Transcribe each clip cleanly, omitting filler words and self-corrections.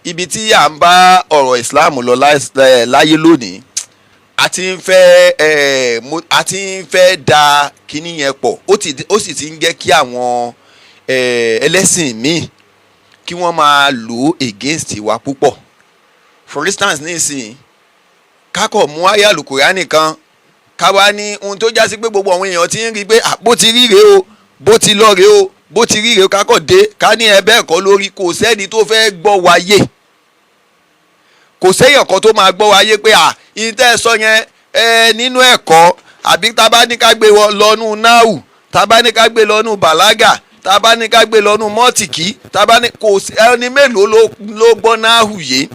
ibi tí à ń bá ọ̀rọ̀ Islam lọ láyé lónìí a ti ń fẹ́ da kíní yẹn pọ̀ ó sì ti ń jẹ́ kí àwọn ẹlẹ́sìn míì kí wọ́n máa lò against wa púpọ̀. For instance nísìnyí kákọ̀ mú àyá Al-Kùránì kan ká wá ní ohun tó já sí pé gbogbo àwọn èèyàn ti ń rí pé bó ti rí rèé o bó ti lọ rèé o bó ti rí rèé o kákọ̀ dé ká ní ẹ bẹ́ẹ̀ kọ́ lórí kò sẹ́ni tó fẹ́ gbọ́ wáyé kò séyàn kan tó máa gbọ́ wáyé pé ìtẹ́ sọ yẹn nínú ẹ̀kọ́ àbí tábà ní ká gbé lọ́nù náàwù tábà ní ká gbé lọ́nù bàlágà tábà ní ká gbé lọ́nù mọ́tìkì tábà ní kò ẹni mélòó ló gbọ́ náàwù yé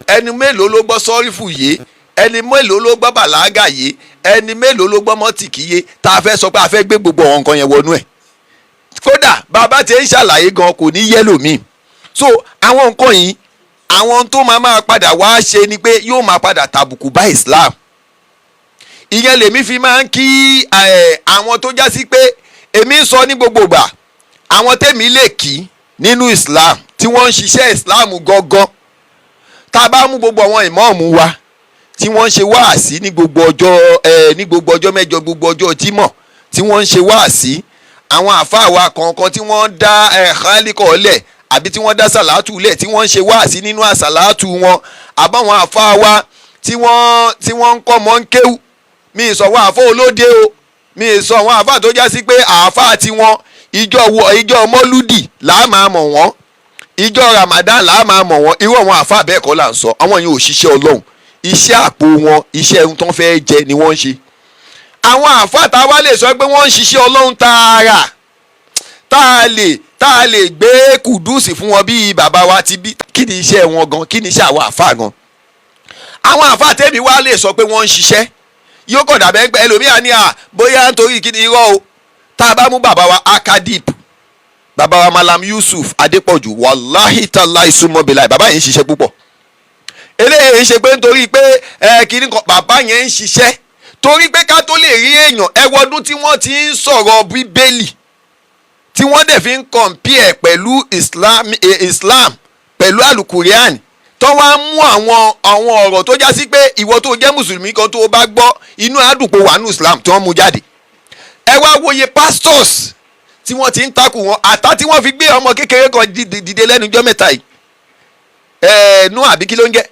ẹni mélòó ló gbọ́ sọ́rífù yé ẹni mélòó ló gbọ́ bàlágà yé ẹni mélòó ló gbọ́ mọ́tìkì yé tá a fẹ́ sọ pé a fẹ́ gbé gbogbo àwọn nǹkan yẹn wọnú ẹ̀ kódà bàbá tí ń ṣàlàyé gan kò ní yẹ́lò míì so àwọn nǹkan yìí àwọn tó máa padà wá ṣe ni pé yóò máa padà tàbùkù bá Islam ìyẹn lèmi fi máa ń kí àwọn tó já sí pé èmi sọ ní gbogbo ìgbà àwọn tèmi lè kí nínú Islam tí wọ́n ń ṣiṣẹ́ Islam gangan tá a bá mú gbogbo àwọn ìmáàmù wa tí wọ́n ń ṣe wáàsí ní gbogbo ọjọ́ mẹ́jọ gbogbo ọjọ́ Jímọ̀ tí wọ́n ń ṣe wáàsí àwọn àfáà wa kọ̀ọ̀kan tí wọ́n dá ẹ̀hálíkọ̀ lẹ̀ àbí tí wọ́n dá sàlátù lẹ̀ tí wọ́n ń ṣe wáàsí nínú àsàlátù wọn àbáwọn àfáà wa tí wọ́n ń kọ́ mọ́ ń kéwù mi ì sọ wọn àfọ́ olóde o mi ì sọ wọn àfáà tó já sí pé àfáà tiwọn ìjọ mọ́lúdì làá máa mọ̀ wọ́n ìjọ Ramadan làá máa mọ̀ wọ́n irú àwọn àfáà bẹ́ẹ̀ kọ́ là ń sọ àwọn yẹn ò ṣiṣẹ́ Ọlọ́run iṣẹ́ àpò wọn iṣẹ́ ohun tó ń fẹ́ jẹ ni wọ́n ń ṣe àwọn àfáà tá a wá lè sọ pé wọ́n ń ṣiṣẹ́ Ọlọ́run tààrà tá a lè gbé kùdùsì fún wọn bíi bàbá wa ti bí kí ni iṣẹ́ wọn gan kí ni iṣẹ́ àwọn àfáà gan àwọn àfáà tẹ́mi wá lè sọ pé wọ́n ń ṣiṣẹ́ yóò kàn dàbẹ́ pé ẹlòmíà ní bóyá nítorí kí ni irọ́ o tá a bá mú bàbá wa akadip bàbá wa Malam Yusuf Adépọ̀jù wàláhì tàláì súnmọ́ bíláì bàbá yẹn ń ṣiṣẹ́ púpọ̀ eléyìí ń ṣe pé nítorí pé kíní kan bàbá yẹn ń ṣiṣẹ́ torí pé ká tó lè rí èèyàn ẹwọ́dún tí wọ́n ti ń sọ̀rọ̀ bíbélì tí wọ́n dẹ̀ fi ń compare pẹ̀lú Islam pẹ̀lú Al-Qur'an tó wá mú àwọn ọ̀rọ̀ tó já sí pé ìwọ tó jẹ́ mùsùlùmí kan tó bá gbọ́ inú àdùpọ̀ wà nù Islam tí wọ́n mú jáde ẹ wá wòye pastors tí wọ́n ti ń takò wọn àtà tí wọ́n fi gbé ọmọ kékeré kan dìde lẹ́nu ọjọ́ mẹ́ta yìí nú àbí kí ló ń jẹ́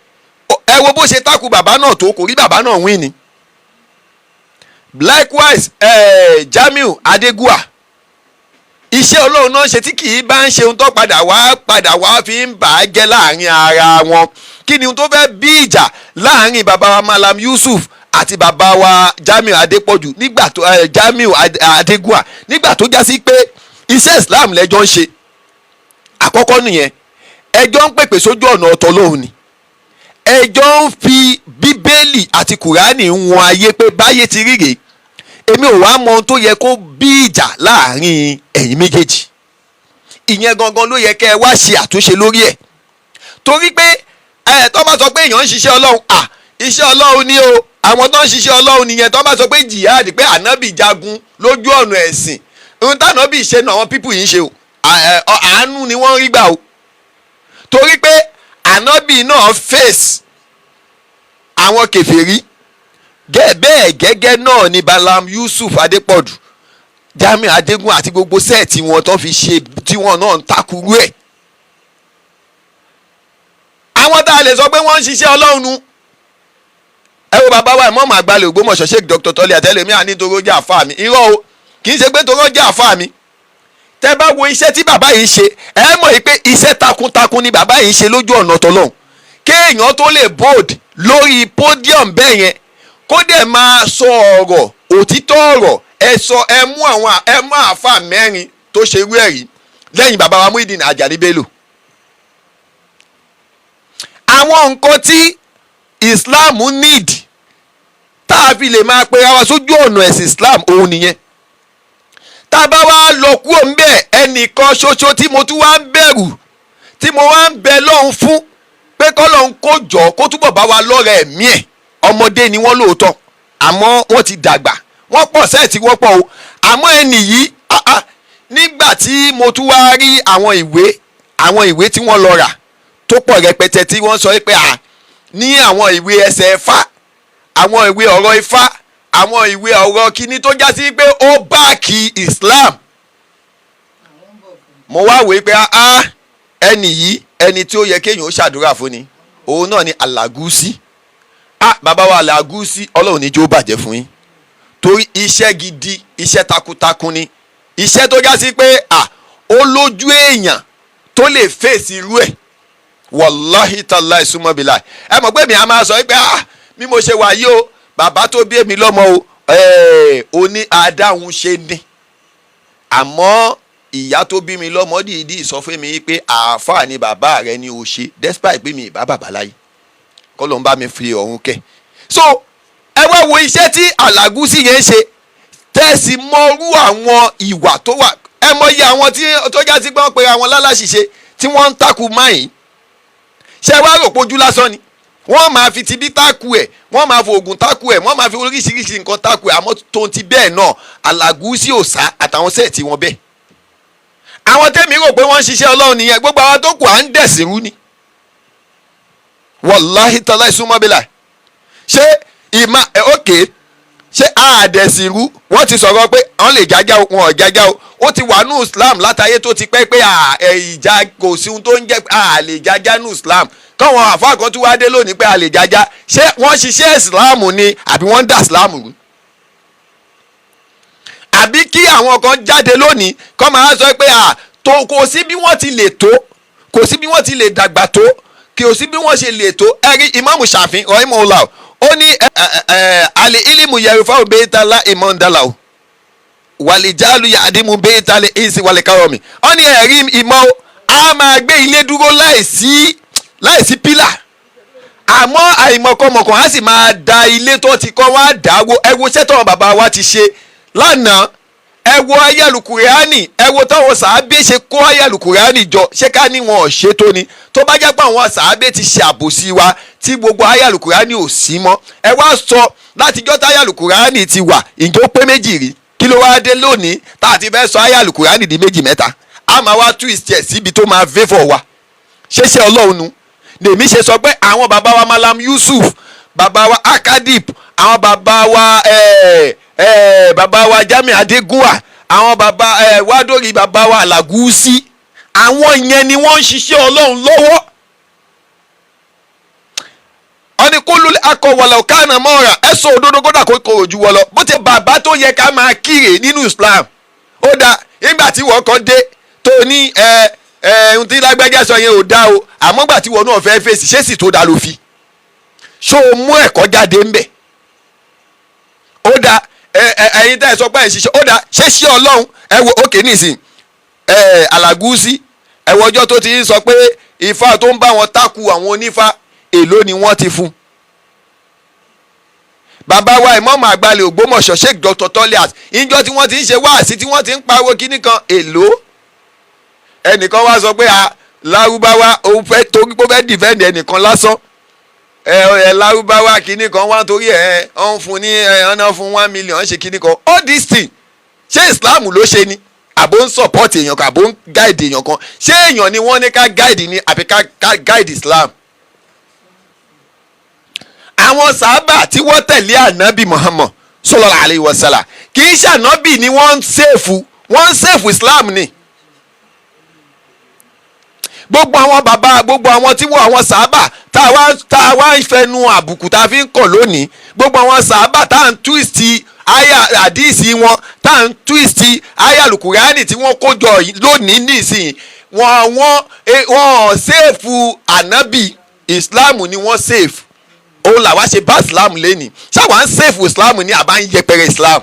ẹ wo bó ṣe takò bàbá náà tó kò rí bàbá náà win ni likewise Jamiu Adégúà iṣẹ́ Ọlọ́run náà ṣe tí kì í bá ń ṣe ohun tó padà wá fi ń bà á jẹ́ láàrin ara wọn kí ni ohun tó fẹ́ bí ìjà láàrin bàbá wa Malam Yusuf àti bàbá wa Jamiu Adépọ̀jù nígbà tó Jamiu Adégúà nígbà tó já sí pé iṣẹ́ Islam lẹ́jọ́ ń ṣe àkọ́kọ́ nìyẹn ẹjọ́ ń pèpè sójú ọ̀nà ọ̀tọ̀ lóhùn ni ẹjọ́ ń fi Bíbélì àti Kùránì ń wọn ayé pé báyé ti rí rèé èmi ò wá mọ ohun tó yẹ kó bí ìjà láàrin ẹ̀yin méjèèjì ìyẹn gangan ló yẹ kẹ́ ẹ wá ṣe àtúnṣe lórí ẹ̀ torí pé tó bá sọ pé èèyàn ń ṣiṣẹ́ Ọlọ́run iṣẹ́ Ọlọ́run ni o àwọn tó ń ṣiṣẹ́ Ọlọ́run nìyẹn tó bá sọ pé jihad pé ànábì jagun lójú ọ̀nà ẹ̀sìn ohun tánábì ṣe náà àwọn pípù yìí ń ṣe o àánú ni wọ́n rí gbà o torí pé ànábì náà face àwọn kèfèrí bẹ́ẹ̀ gẹ́gẹ́ náà ni Malam Yusuf Adépọ̀jù Jamiu Adégún àti gbogbo sẹ́ẹ̀tì wọn tó fi ṣe tí wọn náà ń takuru ẹ̀ àwọn tá a lè sọ pé wọ́n ń ṣiṣẹ́ Ọlọ́run nu ẹ wo bàbá wa ìmọ̀ọ́mọ̀ àgbàlẹ̀ Ògbómọ̀ṣọ́ Sheikh Dr. Tọ́lẹ̀ àtẹ́lẹ̀mí ànítoró jẹ́ àfáà mi irọ́ o kì í ṣe pé torọ́ jẹ́ àfáà mi tẹ́ bá wo iṣẹ́ tí bàbá yìí ṣe ẹ mọ̀ yìí pé iṣẹ́ takuntakun ni bàbá yìí ṣe lójú ọ̀nà tọ́lọ́hun kéèyàn tó lè bold lórí podium bẹ́ẹ̀ yẹn kó dẹ̀ máa sọ ọ̀rọ̀ òtítọ́ ọ̀rọ̀ ẹ mú àáfàá mẹ́rin tó ṣe irú ẹ̀rí lẹ́yìn bàbá wa Muyideen Ajani Bello àwọn nǹkan tí Islam need tá a fi lè máa pe ara sójú ọ̀nà ẹ̀sìn Islam òun nìyẹn tá a bá wá lọ kúrò ńbẹ̀ ẹnìkan ṣoṣo tí mo tún wá ń bẹ̀rù tí mo wá ń bẹ lọ́hùn fún pé kọ́lọ́hún kó jọ kó túbọ̀ bá wa lọ́rẹ̀ ẹ̀mí ẹ̀ ọmọdé ni wọ́n lóòótọ́ àmọ́ wọ́n ti dàgbà wọ́n pọ̀ sẹ́ẹ̀tì wọ́n pọ̀ o àmọ́ ẹnì yìí nígbà tí mo tún wá rí àwọn ìwé tí wọ́n lọ rà tó pọ̀ rẹpẹtẹ tí wọ́n sọ pé ní àwọn ìwé ẹsẹ̀ Ifá, àwọn ìwé ọ̀rọ̀ Ifá, àwọn ìwé ọ̀rọ̀ kíní tó já sí pé ó báàkì Islam. mo wá wòó pé ẹni yìí ẹni tí ó yẹ kéèyàn ó ṣàdúrà fún ni òun náà ni Alagusi. Bàbá wa Alagusi, Ọlọ́run ní jẹ́ ó bàjẹ́ fún yín, torí iṣẹ́ gidi, iṣẹ́ takuntakun ni, iṣẹ́ tó já sí pé ó lójú èèyàn tó lè fèsì irú ẹ̀. Wàláhì tàláì súnmọ́ bíláì. Ẹ mọ̀ pé mi a máa sọ pé bí mo ṣe wà yìí o, bàbá tó bí èmi lọ́mọ o, ó ní adáhùn ṣe ní. Àmọ́ ìyá tó bí mi lọ́mọ dìídì sọ fún mi pé àáfàá ni bàbá rẹ ni o ṣe, despite pé mi ìbá bàbá láyé. Kọ́ ló ń bá mi fi ọ̀run kẹ́. So ẹ wá wo iṣẹ́ tí Alagusi yẹn ṣe, tẹ́sí mọ́rú àwọn ìwà tó wà. Ẹ mọ iye àwọn tó já sí pé wọ́n pe àwọn lálàṣìṣe tí wọ́n ń takù máyìn. Ṣé wàá rò pójú lásán ni? Wọ́n máa fi tibí tákù ẹ̀, wọ́n máa fi oògùn tákù ẹ̀, wọ́n máa fi oríṣiríṣi nǹkan tákù ẹ̀, àmọ́ tó ti bẹ́ẹ̀ náà Alagusi ò sá àtàwọn sẹ́ẹ̀tì wọn bẹ́ẹ̀. Àwọn tẹ́mi rò pé wọ́n ń ṣiṣẹ́ Ọlọ́run nìyẹn, gbogbo àwọn tó kù à ń dẹ̀sìn rú ni. Wàláhì tàláì súnmọ́ bílà. Ṣé ṣé àdẹ̀sìn rú wọ́n ti sọ̀rọ̀ pé wọ́n lè jájá o, wọn ò jájá o. Ó ti wà ní Islam látàyé tó ti pẹ́ pé ìjà kò sí ohun tó ń jẹ́ lè jájá ní Islam. Káwọn àfáà kan tún wá dé lónìí pé a lè jájá. Ṣé wọ́n ṣiṣẹ́ Islam ni àbí wọ́n ń dà Islam rú? Àbí kí àwọn kan jáde lónìí kọ́ máa sọ pé kò sí bí wọ́n ti lè tó, kò sí bí wọ́n ti lè dàgbà tó, kò sí bí wọ́n ṣe lè tó. Ẹ̀rí Ìmáàmù Ṣàfí rahimahullah ó ní àlè ìlímù yẹrùfà ò bẹ́ẹ̀ ta lá ìmọ̀ ń dàlà o wàlìjálù yàdìmù bẹ́ẹ̀ ta lè ìsì wàlẹ̀ kárọ̀mì. Ó ní ẹ̀rí ìmọ̀ a máa gbé ilé dúró láìsí pílà, àmọ́ àìmọ̀kànmọ̀kàn á sì máa da ilé tó ti kọ́ wá dáwó. ẹ wo iṣẹ́ táwọn bàbá wa ti ṣe lánàá, ẹ wo ayélujára, ẹ wo táwọn sàábé ṣe kó ayélujára jọ, ṣé ká ní wọn ò ṣe tó ni? Tó bá jẹ́ pé àwọn sàábé ti ṣe àbòsí wa tí gbogbo ayélujára ò sí mọ́, ẹ wá sọ látijọ́ tá ayélujára ti wà ìjọ pé méjì rí, kí ló wá dé lónìí tá a ti fẹ́ sọ ayélujára di méjì mẹ́ta? A máa wá twist ẹ̀ síbi tó máa favour wa. ṣéṣe Ọlọ́run nu lèmi ṣe sọ pé àwọn bàbá wa Malam Yusuf, bàbá wa Akadip, àwọn bàbá wa Jami Adegunwa, àwọn bàbá wádórí bàbá wa Alagusi, àwọn yẹn ni wọ́n ń ṣiṣẹ́ Ọlọ́run lọ́wọ́. Ọni kúlù akọ̀wọ̀lọ̀ kánà mọ́ra ẹ̀sọ́ òdodo kódà kó kò jù wọ́ lọ. Bó ti bàbá tó yẹ ká máa kíre nínú Islam. Ó dáa nígbà tí wọ́n kọ́ dé tó ní ohun tí lágbájá sọ yẹn ò dá o, àmọ́ gbà tí wọ́n náà fẹ́ fèsì ṣé sì tó dá ló fi. Ṣó o mú ẹ̀kọ́ jáde ńbẹ̀? Ó dáa ẹ̀yin tá ẹ sọ pé ẹ̀ ṣiṣẹ́, ó dáa ṣé ṣé Ọlọ́run ẹ wo òkè nísìn Alagusi ẹ wo ọjọ́ tó ti ń sọ pé Ifá tó ń bá wọn tákù àwọn onífá èló ni wọ́n ti fún. Bàbá wa ìmọ̀ọ́mọ̀ àgbàlẹ̀ Ògbómọ̀ṣọ́ Sheikh Dr. Toliat ìjọ tí wọ́n ti ń ṣe wáàsí tí wọ́n ti ń pariwo kíní kan èló. Ẹnìkan wá sọ pé Lárúbáwá òun fẹ́ torí pé ó fẹ́ dìfẹ́ǹdì ẹnìkan lásán. Lárúbáwá kíní kan wá torí ọ̀n fún ní ọ̀nà fún 1 million ṣe kíní kan. All this thing ṣé Islam ló ṣe ni? Àbò ń support èèyàn kan, àbò ń guide èèyàn kan? Ṣé èèyàn ni wọ́n ní ká guide ni àbí ká guide Islam? Àwọn sàábà tí wọ́n tẹ̀lé ànábì Muhammad sallallahu alayhi wa sallam kì í ṣànábì ni wọ́n ń sèfù Islam ni. Gbogbo àwọn bàbá, gbogbo àwọn tí wọ́n àwọn sàábà tá a wá ń fẹnu àbùkù tá a fi ń kọ̀ lónìí, gbogbo àwọn sàábà tá à ń twist aya àdìsí wọn, tá à ń twist aya alukurani tí wọ́n kó jọ lónìí nísìnyí, wọ́n sèfù ànábì, Islam ni wọ́n sèfù. Òun làwa ṣe bá Islam lẹ́nìí. Ṣáwa ń sèfù Islam ní àbá ń yẹpẹrẹ Islam?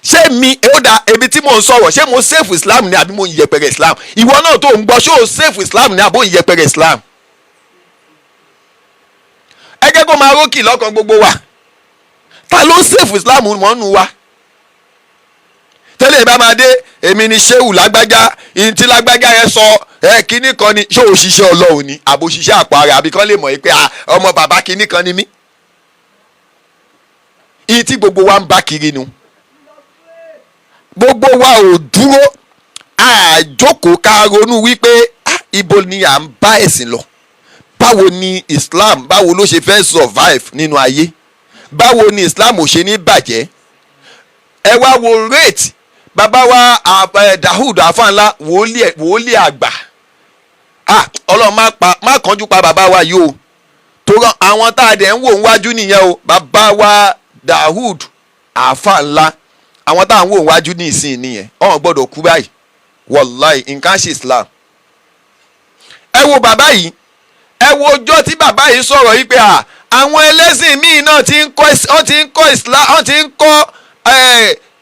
Ṣé mi ó da ebi tí mò ń sọ̀rọ̀ ṣé mo sèfù Islam ní àbí mo ń yẹpẹrẹ Islam? Ìwọ náà tó ń gbọ́ ṣé o sèfù Islam ní àbó ń yẹpẹrẹ Islam? Ẹ jẹ́ kó máa rókì lọ́kàn gbogbo wa. Ta ló ń sèfù Islam mọ́nú wa? Tẹ́lẹ̀ bá máa dé èmi ni ṣéwù lágbájá, ìyìn tí lágbájá yẹn sọ kíní kan ni, ṣé òṣìṣẹ́ Ọlọ́run ni àbò òṣìṣẹ́ àpò ara àbí kán lè mọ̀ pé ọmọ bàbá kíní kan ni mí. Ìyìn tí gbogbo wa ń bá kiri nu. Gbogbo wa ò dúró àjókòó ká ronú wípé ibo ni à ń bá ẹ̀sìn lọ, báwo ni Islam báwo ló ṣe fẹ́ survive nínú ayé, báwo ni Islam ò ṣe ní bàjẹ́. Ẹ wá wo rate bàbá wa Dahud Afanla wòlíì àgbà. Ọlọ́run má kánjú pa bàbá wa yìí o, tó rán àwọn tá a dẹ̀ ń wò níwájú nìyẹn o. Bàbá wa Dahud Afanla, àwọn tá à ń wò níwájú ní ìsìn nìyẹn, ọ̀hún gbọ́dọ̀ kú báyìí wàláì nǹkan ṣe Islam. Ẹ wo bàbá yìí, ẹ wo ọjọ́ tí bàbá yìí sọ̀rọ̀ yìí pé àwọn ẹlẹ́sìn míì náà ti ń kọ́ Islam, wọ́n ti ń kọ́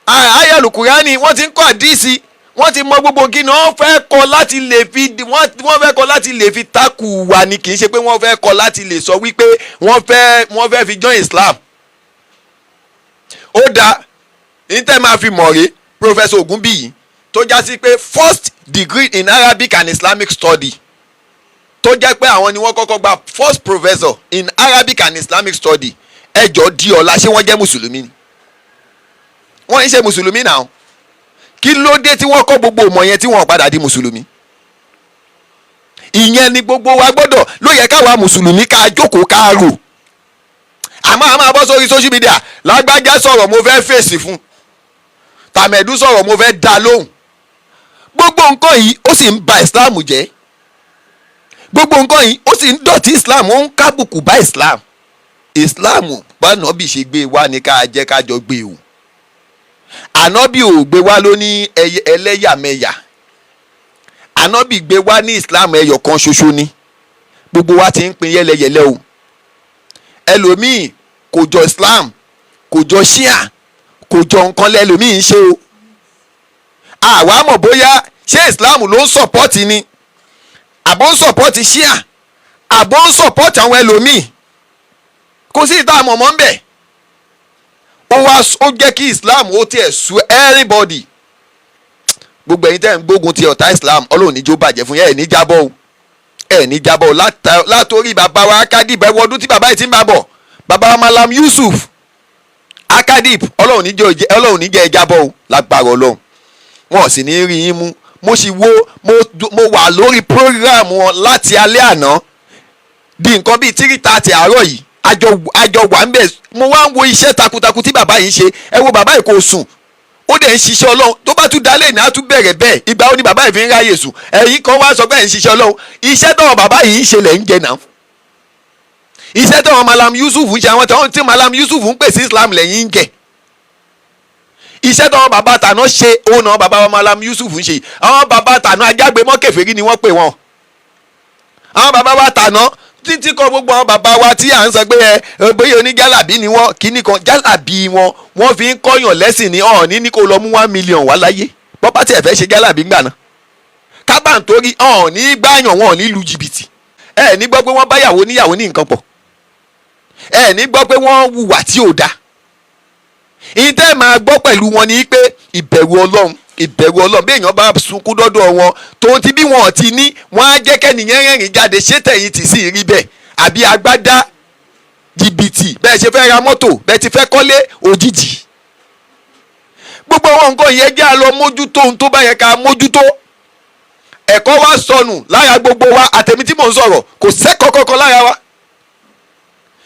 ayélujára, wọ́n ti ń kọ́ àdísì, wọ́n ti mọ gbogbo kí ni wọ́n fẹ́ kọ́ láti lè fi wọ́n fẹ́ kọ́ láti lè fi takù wa ni, kì í ṣe pé wọ́n fẹ́ kọ́ láti lè sọ wípé wọ́n fẹ́ fi join Islam. Ó dáa ní tẹ́ máa fi mọ̀ rè Professor Ogunbiyi tó já sí pé first degree in Arabic and Islamic study, tó jẹ́ pé àwọn ni wọ́n kọ́kọ́ gba first professor in Arabic and Islamic study. Ẹjọ́ di ọ̀la ṣé wọ́n jẹ́ mùsùlùmí ni? Wọ́n ń ṣe mùsùlùmí náà. Kí ló dé tí wọ́n kọ́ gbogbo ìmọ̀ yẹn tí wọ́n padà di mùsùlùmí? Ìyẹn ni gbogbo wa gbọ́dọ̀ ló yẹ káwa mùsùlùmí ká jókòó ká rò. Àmọ́ a máa bọ́ sórí social media, lágbájá sọ̀rọ̀ mo fẹ́ fèsì fún, tàmẹ̀dú sọ̀rọ̀ mo fẹ́ dá lóhùn. Gbogbo nǹkan yìí ó sì ń ba Islam jẹ́, gbogbo nǹkan yìí ó sì ń dọ̀tí Islam, ó ń kábùkù bá Islam. Islam bánàbì ṣe gbé wá ní ká jẹ́ ká jọ gbé o. Ànábì ò gbé wá ló ní ẹlẹ́yàmẹ̀yà, ànábì gbé wá ní Islam ẹyọ kan ṣoṣo ni. Gbogbo wa ti ń pín yẹ́lẹyẹ̀lẹ o. Ẹlòmíì kò jọ Islam, kò jọ Shia, kò jọ nǹkan lẹ́lòmíì ń ṣe o. Àwa mọ̀ bóyá ṣé Islam ló ń sọ̀pọ́tì ni, àbó ń sọ̀pọ́tì Shia, àbó ń sọ̀pọ́tì àwọn ẹlòmíì. Kò sí ìta àmọ̀mọ́ ń bẹ̀. Ó jẹ́ kí Islam ó tiẹ̀ sú everybody. Gbogbo ẹ̀yin tẹ́ ń gbógun ti ọ̀tá Islam, Ọlọ́run níjó bàjẹ́ fún yẹn, ẹ̀ ní jábọ́ o, ẹ̀ ní jábọ́ o. Látòrí bàbá wa Akadib, ẹ wo ọdún tí bàbá yìí ti ń bá bọ̀, bàbá wa Malam Yusuf Akadib, Ọlọ́run níjẹ́ ẹ jábọ́ o lágbára Ọlọ́run. Wọn ò sì ní rí yín mú. Mo wà lórí program wọn láti alẹ́ àná di nǹkan bíi 3:30 àárọ̀ yìí, àjọ wà ń bẹ̀. Mo wá ń wo iṣẹ́ takuntakun tí bàbá yìí ń ṣe. Ẹ wo bàbá yìí kò sùn, ó dẹ̀ ń ṣiṣẹ́ Ọlọ́run. Tó bá tún dalẹ̀ ní á tún bẹ̀rẹ̀ bẹ́ẹ̀. Ìgbà ó ní bàbá yìí fi ń ráyè sùn. Ẹ̀yin kan wá sọ pé ẹ̀ ń ṣiṣẹ́ Ọlọ́run. Iṣẹ́ tọ́wọ́ bàbá yìí ń ṣe lẹ̀ ń jẹ náà. Iṣẹ́ tọ́wọ́ Malam Yusuf ń ṣe, àwọn tí Malam Yusuf ń pè sí Islam lẹ́yìn ń jẹ. Iṣẹ́ tọ́wọ́ bàbá tàná ṣe òun náà bàbá wa Malam Yusuf ń ṣe. Àwọn bàbá tàná ajágbémọ́ kèfèrí ni wọ́n pè wọ́n. Àwọn bàbá wa tàná títí kan gbogbo àwọn bàbá wa tí à ń sọ pé bóyá oníjàlábí ni wọ́n, kíní kan jàlábí wọ́n fi ń kọ́yàn lẹ́sìn ní ọ̀ọ́ni ní kó lọ mú 1 million wá láyé. Bọ́pá tí ẹ fẹ́ ṣe jàlábí gbà náà. Kábà ń torí ọ̀ọ́ni gbàyàn wọn ò ní lu jìbìtì. Ẹ ní gbọ́ pé wọ́n báyàwó níyàwó ní nǹkan pọ̀. Ẹ ní gbọ́ pé wọ́n hùwà tí ò dáa. Ìtẹ́ máa gbọ́ pẹ̀lú wọn ni pé ìbẹ̀rù Ọlọ́run bí èèyàn bá sunkún dọ́dọ̀ wọn tòun ti bí wọn ò ti ní, wọn á jẹ́ kẹ́nìyàn rẹ́rìn jáde. Ṣé tẹ̀yìn tì sí rí bẹ́ẹ̀? Àbí agbádá jìbìtì bẹ́ẹ̀ ṣe fẹ́ ra mọ́tò, bẹ́ẹ̀ ti fẹ́ kọ́lé òjijì. Gbogbo àwọn nǹkan yẹn jẹ́ àlọ́ mójútó ohun tó bá yẹ ká mójútó. Ẹ̀kọ́ wa sọnù lára gbogbo wa, àtẹ̀mí tí mò ń sọ̀rọ̀ kò sẹ́kọ̀ọ́ kankan lára wa.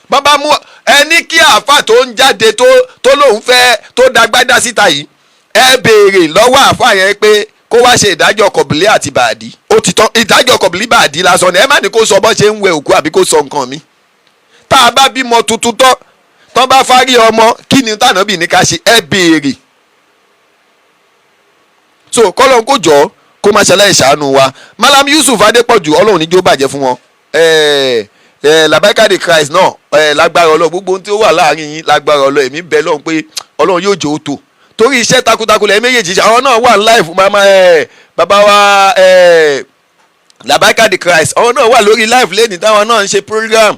Bàbá mú ẹni kí àáfà tó ń jáde tó lóun fẹ́ tó dagbádá síta yìí, ẹ béèrè lọ́wọ́ àáfà yẹn pé kó wá ṣe ìdájọ́ kọ̀bìlì àti bàdí. Ó ti tán, ìdájọ́ kọ̀bìlì bàdí lásán ni. Ẹ má ní kó sọ bọ́ ṣe ń wẹ òkú àbí kó sọ nǹkan mi. Tá a bá bímọ tuntun tán bá fárí ọmọ, kí ni tànàbì ní ká ṣe? Ẹ béèrè. So kọ́lọ́n kó jọ kó má ṣẹlẹ̀ ìṣàánú wa. Malam Yusuf Adépọ̀jù, Ọlọ́run níjó bàjẹ́ fún wọn. Labaika de Christ náà lágbára Ọlọ́run, gbogbo ohun tí ó wà láàrin yín lágbára Ọlọ́run, èmi bẹ̀ lọ́hùn pé Ọlọ́run yóò jẹ́ ó tó. Torí iṣẹ́ takuntakun lẹ́yìn méjèèjì ṣe, àwọn náà wà ní live mama bàbá wa Labaika de Christ, àwọn náà wà lórí live lẹ́ni táwọn náà ń ṣe program.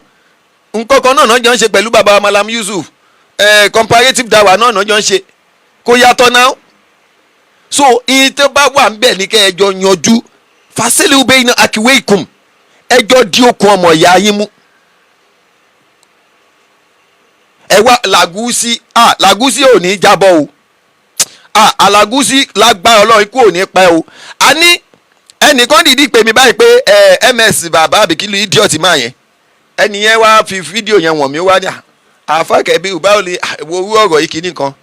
Nǹkankan náà jọ ń ṣe pẹ̀lú bàbá wa Malam Yusuf. Comparative dawa náà jọ ń ṣe. Kó yàtọ̀ náà. So ìyẹn tó bá wà ń bẹ̀ ní kẹ́ ẹjọ́ yanjú. Fasiliu bayna akiwaikum. Ẹjọ́ di okùn ọmọ ìyá yín mú. Ẹ wá Làgúsí ò ní jábọ́ o. Àlàgúsí lágbára Ọlọ́run ikú ò ní pẹ́ o. A ní ẹnìkan dìídì pè mí báyìí pé ms bàbá àbíkílù idiot máa yẹn ẹnì yẹn wá fi fídíò yẹn wọ̀n mí wá ní àfàkẹ́bí báwo lè wo orú ọ̀rọ̀ yìí kìíní kan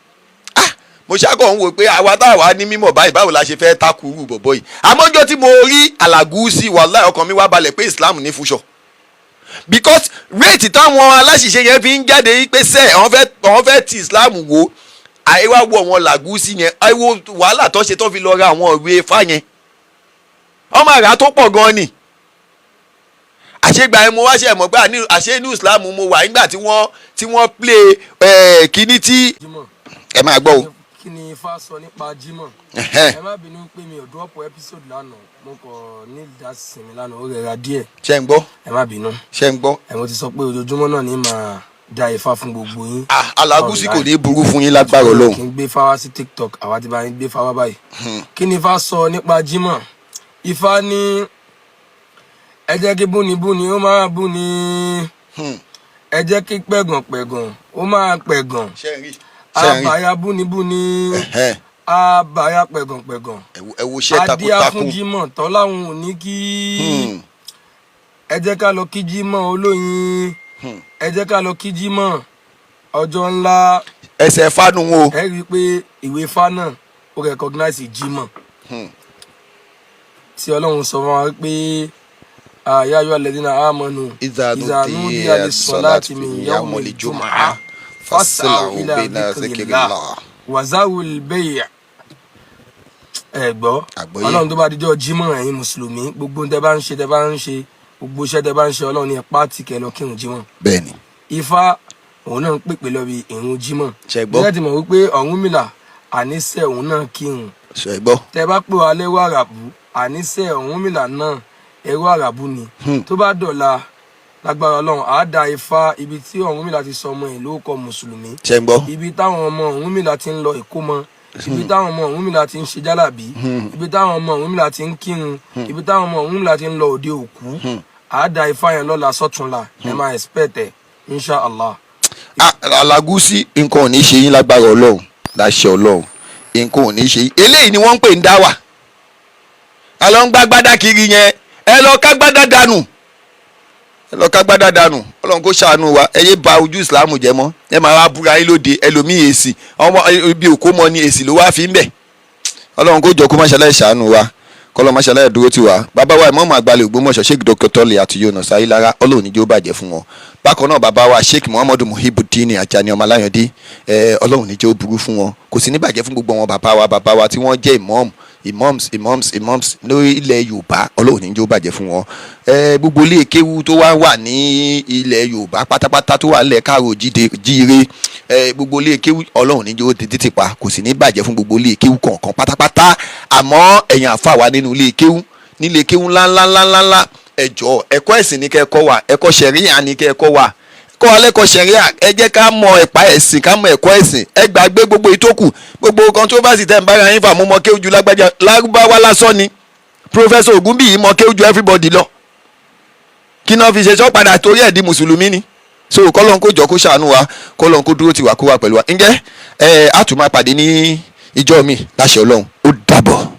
mo ṣàkọ̀ ń wò pé àwa táwa ní mímọ̀ báyìí báwo la ṣe fẹ́ takuru bọ̀bọ̀ yìí àmọ́jọ́ tí mo rí Alagusi wàláhì ọkàn mi wá balẹ̀ pé Islam ní fúnṣọ because rate táwọn aláṣìṣe yẹn fi ń jáde pé sẹ́ àwọn fẹ́ ti Islam wo àìwá wo àwọn Alagusi yẹn àìwò wàhálà tó ṣe tó fi lọ ra àwọn òwe Ifá yẹn ọmọ àrà tó pọ̀ gan ni àṣegbà ẹ mo wá ṣe mọ̀ pé àṣẹ inú Islam mo wà nígbà tí wọ́n play kíní tí ẹ máa gbọ́ o. Kí ni Ifá sọ nípa Jímọ̀? Ẹ má bínú pé mi ò drop episode lánàá mo kàn ní ìdásísinmi lánàá ó rẹra díẹ̀. ṣé ń gbọ́. ẹ má bínú. ṣé ń gbọ́. mo ti sọ pé ojoojúmọ́ náà ní máa da Ifá fún gbogbo yín. Alagusi kò ní burú fún yín lágbára Ọlọ́run. kí n gbé fáwá sí TikTok àwa ti bá yín gbé fáwá báyìí. Kí ni Ifá sọ nípa Jímọ̀? Ifá ní ẹ jẹ́ kí búnibúni ó máa búni ẹ jẹ́ kí pẹ̀gànpẹ̀gàn ó máa pẹ̀gàn àbàyà búnibúni àbàyà pẹ̀gànpẹ̀gàn adíá fún Jímọ̀ tọ́láhùn ò ní kí ẹ jẹ́ ká lọ kí Jímọ̀ olóyin ẹ jẹ́ ká lọ kí Jímọ̀ ọjọ́ ńlá. ẹsẹ̀ fánú o. ẹ rí i pé ìwé Ifá náà ó recognize Jímọ̀ tí Ọlọ́run sọ fún wa pé ya ayyuhal ladhina amanu idha nudiya lis-salati min yawmil jumu'ah fas'au ila dhikrillah wa zawil bay'. ẹ gbọ́ Ọlọ́run tó bá dijọ́ Jímọ̀ ẹ̀yin mùsùlùmí gbogbo tẹ́ bá ń ṣe gbogbo iṣẹ́ tẹ́ bá ń ṣe Ọlọ́run ní ẹ pàtì kẹ́ lọ kírun Jímọ̀. bẹ́ẹ̀ni. Ifá òun náà ń pèpè lọ bí ìrun Jímọ̀. ṣẹgbọ́. ti mọ̀ wípé Ọ̀rúnmìlà àníṣe òun náà kírun. ṣẹgbọ́. tẹ́ bá pè wá lẹ́wọ́ àràbù àníṣe Ọ̀rúnmìlà náà ẹ̀rọ àràbù ni. tó bá dọ̀la lágbára Ọlọ́run àá da Ifá ibi tí Ọ̀rúnmìlà ti sọ ọmọ ẹ̀ lórúkọ mùsùlùmí. ṣẹgbọ́. ibi táwọn ọmọ Ọ̀rúnmìlà ti ń lọ ìkómọ ibi táwọn ọmọ Ọ̀rúnmìlà ti ń ṣe jálàbí ibi táwọn ọmọ Ọ̀rúnmìlà ti ń kírun ibi táwọn ọmọ Ọ̀rúnmìlà ti ń lọ òde òkú àá da Ifá yẹn lọ́la sọ́túnla ẹ máa expect ẹ̀ inshallah. Alagusi nǹkan ò ní ṣe yín lágbára Ọlọ́run láṣẹ Ọlọ́run nǹkan ò ní ṣe yín eléyìí ni wọ́n ń pè ń dá wà ẹ lọ ń gbágbádá kiri yẹn ẹ lọ kágbádá dànù Ọlọ́run kó ṣàánú wa ẹ yé ba ojú ìsìlámù jẹ́ mọ́ ẹ máa wá búra yín lóde ẹlòmíì èsì ọmọ ibi òkú mọ ni èsì ló wá fi ń bẹ̀ Ọlọ́run kó jọ kó má ṣàlàyé ṣàánú wa kọlọ má ṣàlàyé dúró tiwa bàbá wa ìmọ̀ọ́mù àgbàlẹ̀ Ògbómọ̀ṣọ́ Sheikh Dr. Tọ́lẹ̀ àti Yunus Ayílára Ọlọ́run ní jẹ́ ó bàjẹ́ fún wọn bákan náà bàbá wa Sheikh Muhammadu Muhibudeen Ajani ọmọ aláyọ̀dé Ọlọ́run ní jẹ́ ó burú fún wọn kò sí ní bàjẹ́ fún gbogbo wọn bàbá wa tí wọ́n jẹ́ imams lórí ilẹ̀ Yorùbá Ọlọ́run ní jẹ́ ó bàjẹ́ fún wọn gbogbo ilé kéwú tó wà ní ilẹ̀ Yorùbá pátápátá tó wà nílẹ̀ káàró jíire gbogbo ilé kéwú Ọlọ́run ní jẹ́ ó tètè pa kò sí ní bàjẹ́ fún gbogbo ilé kéwú kọ̀ọ̀kan pátápátá àmọ́ ẹ̀yin àfa wa nínú ilé kéwú nílé kéwú ńláńláńláńlá ẹjọ́ ẹ̀kọ́ ẹ̀sìn ní kẹ́kọ́ wa ẹ̀kọ́ ṣẹ̀ríyà ní kẹ́kọ́ wa kọ́ wa lẹ́kọ̀ọ́ ṣẹ̀ríyà ẹ jẹ́ ká mọ ẹ̀pá ẹ̀sìn ká mọ ẹ̀kọ́ ẹ̀sìn ẹ gbàgbé gbogbo ìtókù gbogbo controversy tẹ̀ ń bára yín fà mú mọ kéwú ju lágbájá lárúbáwá lásán ni Professor Ògúnbíyì mọ kéwú ju everybody lọ kí náà fi ṣe sọ padà torí ẹ̀ di mùsùlùmí ni so kọ́lọ́n kó jọ kó ṣàánú wa kọ́lọ́n kó dúró tiwa kó wà pẹ̀lú wa ǹjẹ́ a tún máa pàdé ní ìjọ mi láṣẹ Ọlọ́run ó dàbọ̀.